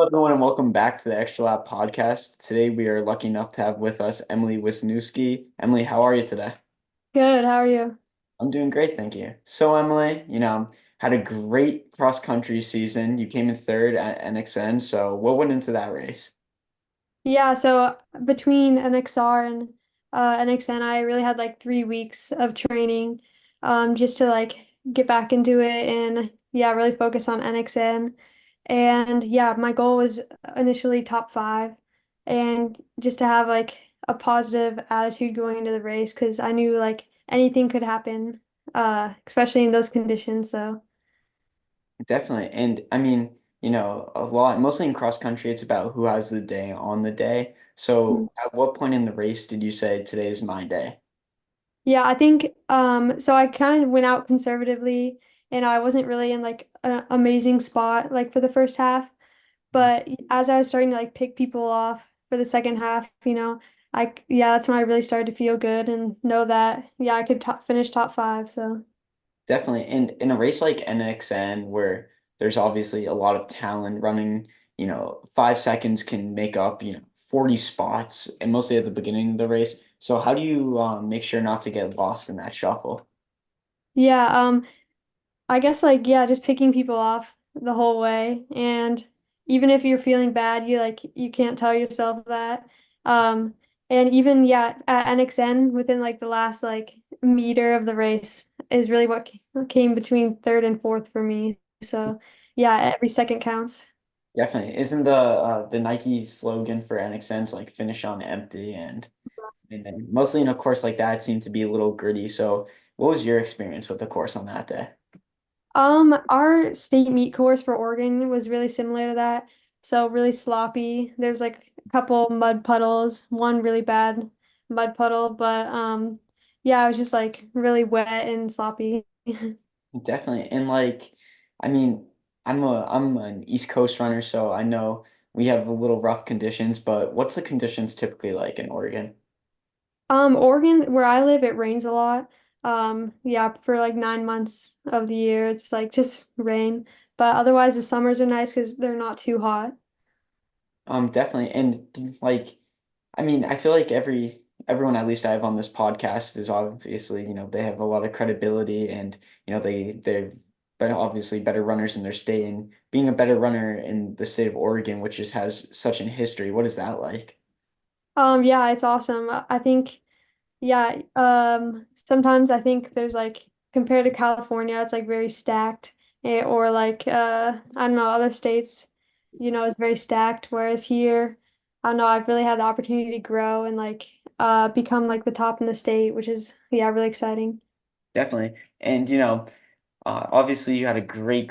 Hello, everyone, and welcome back to the Extra Lab podcast. Today, we are lucky enough to have with us Emily Wisniewski. Emily, how are you today? Good, how are you? I'm doing great, thank you. So, Emily, had a great cross country season. You came in third at NXN. So, what went into that race? Yeah, so between NXR and NXN, I really had like 3 weeks of training just to like get back into it and yeah, really focus on NXN. And yeah, my goal was initially top five and just to have like a positive attitude going into the race because I knew like anything could happen, especially in those conditions. So. Definitely. And a lot, mostly in cross country, it's about who has the day on the day. So, at what point in the race did you say today's my day? Yeah, I think so I kind of went out conservatively and I wasn't really in like an amazing spot like for the first half, but as I was starting to like pick people off for the second half, yeah, that's when I really started to feel good and know that yeah, I could finish top five, so. Definitely. And in a race like NXN, where there's obviously a lot of talent running, 5 seconds can make up, 40 spots, and mostly at the beginning of the race. So how do you make sure not to get lost in that shuffle? Yeah, I guess like yeah, just picking people off the whole way. And even if you're feeling bad, you can't tell yourself that. Um and even yeah, at NXN within like the last like meter of the race is really what came between third and fourth for me. So yeah, every second counts. Definitely. Isn't the Nike slogan for NXN's like finish on empty and then mostly in a course like that it seemed to be a little gritty. So what was your experience with the course on that day? Our state meet course for Oregon was really similar to that. So really sloppy. There's like a couple mud puddles, one really bad mud puddle, but yeah, it was just like really wet and sloppy. Definitely. And I mean, I'm an East Coast runner, so I know we have a little rough conditions, but what's the conditions typically like in Oregon? Oregon, where I live, it rains a lot. Yeah, for like 9 months of the year, it's like just rain. But otherwise, the summers are nice because they're not too hot. Definitely. And I feel like everyone at least I have on this podcast is obviously, they have a lot of credibility and, they're obviously better runners in their state and being a better runner in the state of Oregon, which just has such an history. What is that like? Yeah, it's awesome. I think. Yeah, sometimes I think there's like compared to California, it's like very stacked, or like I don't know, other states, is very stacked. Whereas here, I don't know, I've really had the opportunity to grow and like become like the top in the state, which is yeah, really exciting. Definitely. And obviously, you had a great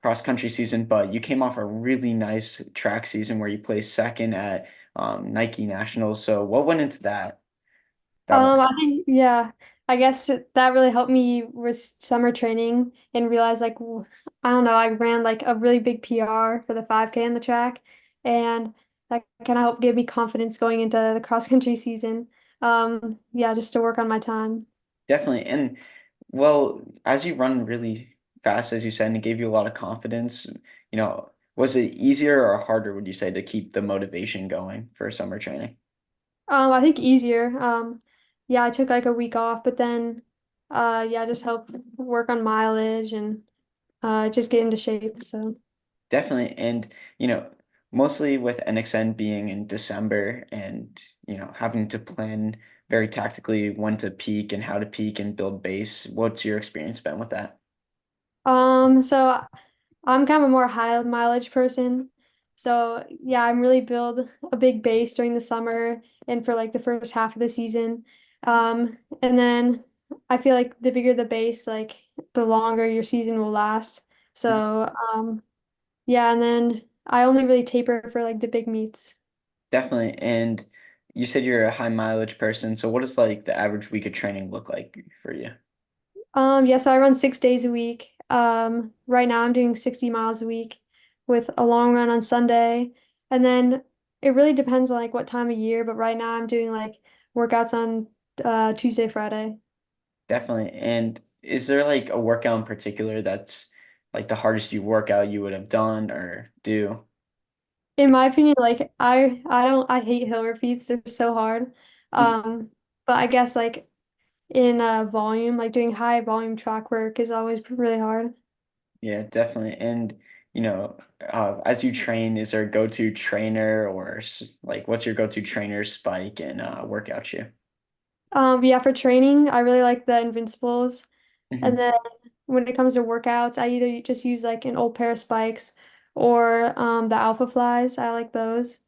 cross country season, but you came off a really nice track season where you placed second at Nike Nationals. So, what went into that one? I think yeah, I guess that really helped me with summer training and realize like I don't know, I ran like a really big PR for the 5K on the track, and that kind of helped give me confidence going into the cross country season. Yeah, just to work on my time. Definitely. And well, as you run really fast, as you said, and it gave you a lot of confidence, was it easier or harder, would you say, to keep the motivation going for summer training? I think easier. Yeah, I took like a week off, but then yeah, just help work on mileage and just get into shape. So. Definitely. And, mostly with NXN being in December and, having to plan very tactically when to peak and how to peak and build base, what's your experience been with that? So I'm kind of a more high mileage person. So yeah, I'm really build a big base during the summer and for like the first half of the season. And then I feel like the bigger the base, like the longer your season will last. So yeah, and then I only really taper for like the big meets. Definitely. And you said you're a high mileage person. So what does like the average week of training look like for you? Yeah, so I run 6 days a week. Right now I'm doing 60 miles a week with a long run on Sunday. And then it really depends on like what time of year, but right now I'm doing like workouts on Tuesday, Friday. Definitely. And is there like a workout in particular that's like the hardest you workout you would have done or do? In my opinion, like I hate hill repeats. They're so hard. Mhm. Um, but I guess like in volume, like doing high volume track work is always really hard. Yeah, definitely. And as you train, is there a go-to trainer or like what's your go-to trainer spike and workout shoe? Yeah, for training, I really like the Invincibles. And Hmm. then when it comes to workouts, I either just use like an old pair of spikes or the Alpha Flies. I like those.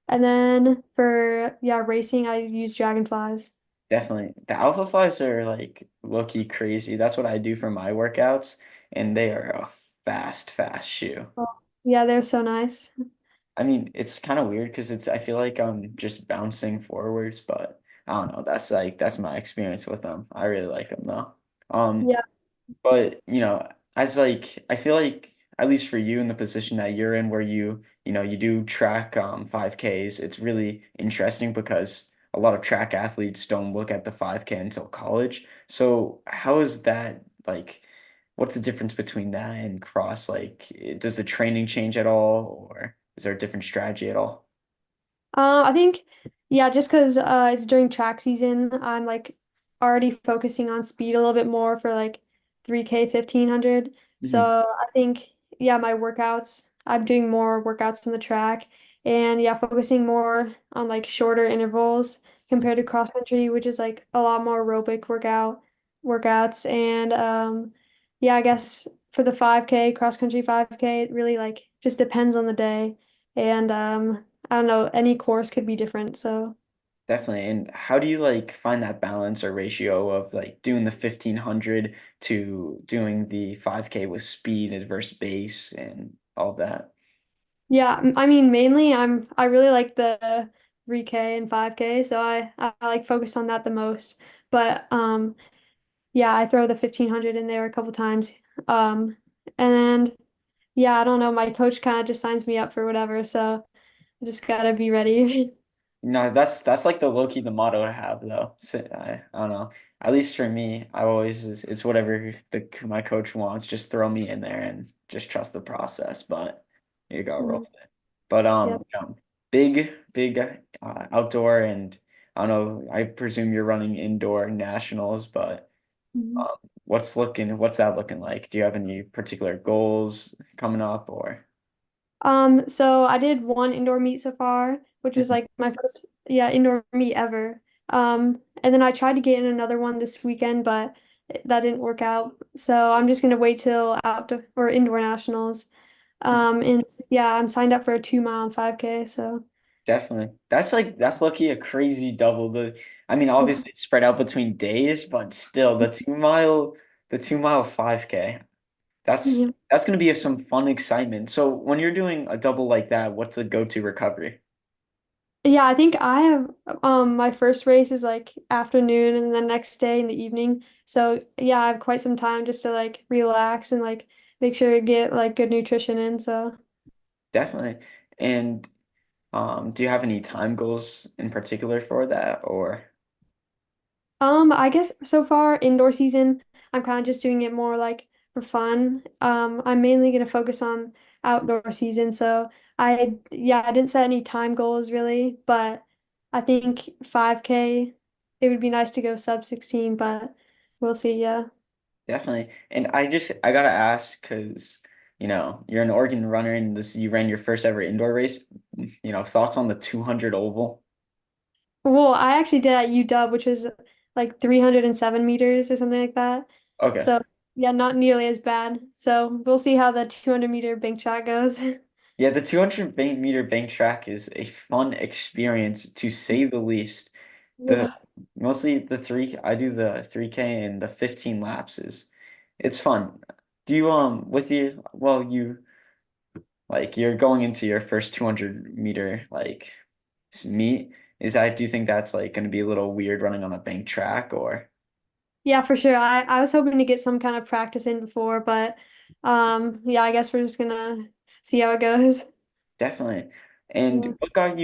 And then for yeah, racing, I use Dragonflies. Definitely. The alpha flies are like low-key crazy. That's what I do for my workouts, and they are a fast shoe. Oh, yeah, they're so nice. I mean, it's kind of weird because I feel like I'm just bouncing forwards, but I don't know. That's my experience with them. I really like them though. Um, Yeah. But, as like I feel like at least for you in the position that you're in where you do track 5Ks, it's really interesting because a lot of track athletes don't look at the 5K until college. So how is that like what's the difference between that and cross? Like does the training change at all or is there a different strategy at all? I think, yeah, just because it's during track season, I'm like already focusing on speed a little bit more for like 3K 1500. So Mhm. I think, yeah, my workouts, I'm doing more workouts on the track and yeah, focusing more on like shorter intervals compared to cross country, which is like a lot more aerobic workouts. And yeah, I guess for the 5K, cross country 5K, it really like just depends on the day. And I don't know, any course could be different. So, Definitely. And how do you like find that balance or ratio of like doing the 1500 to doing the 5K with speed versus base and all that? yeah, I mean, mainly I really like the 3K and 5K, so I like focus on that the most. But yeah, I throw the 1500 in there a couple times. And then yeah, I don't know, my coach kind of just signs me up for whatever, so I just gotta be ready. No, that's like the low key the motto I have though. So I don't know. At least for me, I always it's whatever my coach wants. Just throw me in there and just trust the process. But you go roll Mhm. with it. But Yeah. big outdoor and I don't know. I presume you're running indoor nationals, but Mhm. what's that looking like? Do you have any particular goals coming up or? So I did one indoor meet so far, which was like my first, yeah, indoor meet ever. And then I tried to get in another one this weekend, but that didn't work out. So I'm just gonna wait till outdoor or indoor nationals. And yeah, I'm signed up for a 2 mile and 5K. So Definitely. That's lucky a crazy double. I mean, obviously it's spread out between days, but still the 2 mile 5K. That's yeah. that's gonna be some fun excitement. So when you're doing a double like that, what's the go-to recovery? Yeah, I think I have my first race is like afternoon and the next day in the evening. So yeah, I have quite some time just to like relax and like make sure to get like good nutrition in. So Definitely. And do you have any time goals in particular for that or I guess so far indoor season, I'm kind of just doing it more like for fun. I'm mainly gonna focus on outdoor season, so yeah, I didn't set any time goals really, but I think 5K, it would be nice to go sub 16, but we'll see, yeah. definitely. And I gotta ask because you're an Oregon runner and this you ran your first ever indoor race. Thoughts on the 200 oval? Well, I actually did at UW, which was like 307 meters or something like that. Okay. So yeah, not nearly as bad. So we'll see how the 200-meter bank track goes. Yeah, the 200-meter bank track is a fun experience to say the least. The Yeah. mostly the three I do the 3K and the 15 laps is it's fun. Do you with you well you like you're going into your first 200-meter like meet is that do you think that's like going to be a little weird running on a bank track or Yeah, for sure. I was hoping to get some kind of practice in before, but yeah, I guess we're just gonna see how it goes. definitely. And Yeah. what got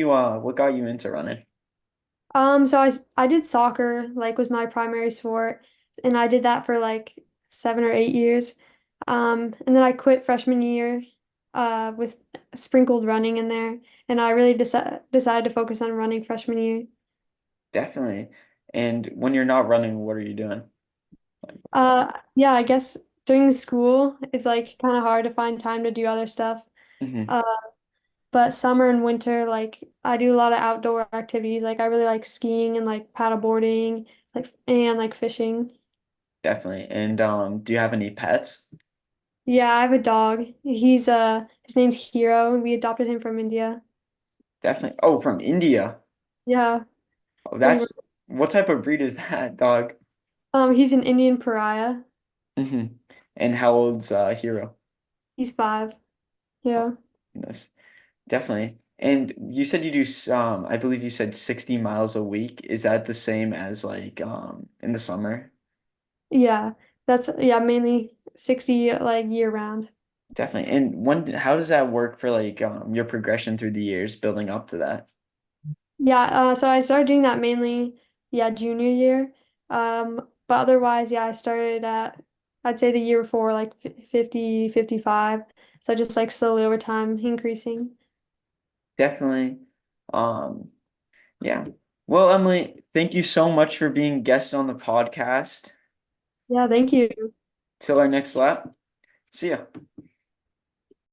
you into running? So I did soccer, like was my primary sport, and I did that for like 7 or 8 years. And then I quit freshman year with sprinkled running in there, and I really decided to focus on running freshman year. Definitely. And when you're not running, what are you doing? Like, what's that? Yeah, I guess during school, it's like kind of hard to find time to do other stuff. Hmm. Uh, but summer and winter, like I do a lot of outdoor activities. Like I really like skiing and like paddleboarding, like fishing. Definitely. And do you have any pets? Yeah, I have a dog. His name's Hero, and we adopted him from India. Definitely. Oh, from India. Yeah, Oh, from that's what type of breed is that dog? he's an Indian pariah. Hmm. And how old's Hero? He's 5. Oh, Yeah. goodness. Definitely. And you said you do I believe you said 60 miles a week. Is that the same as like in the summer? Yeah. That's yeah, mainly 60 like year round. Definitely. And how does that work for like your progression through the years building up to that? Yeah, so I started doing that mainly, yeah, junior year. But otherwise, yeah, I started at, I'd say the year before, like 50, 55. So just like slowly over time increasing. Definitely. Um, yeah. Well, Emily, thank you so much for being guest on the podcast. Yeah, thank you. Till our next lap. See ya.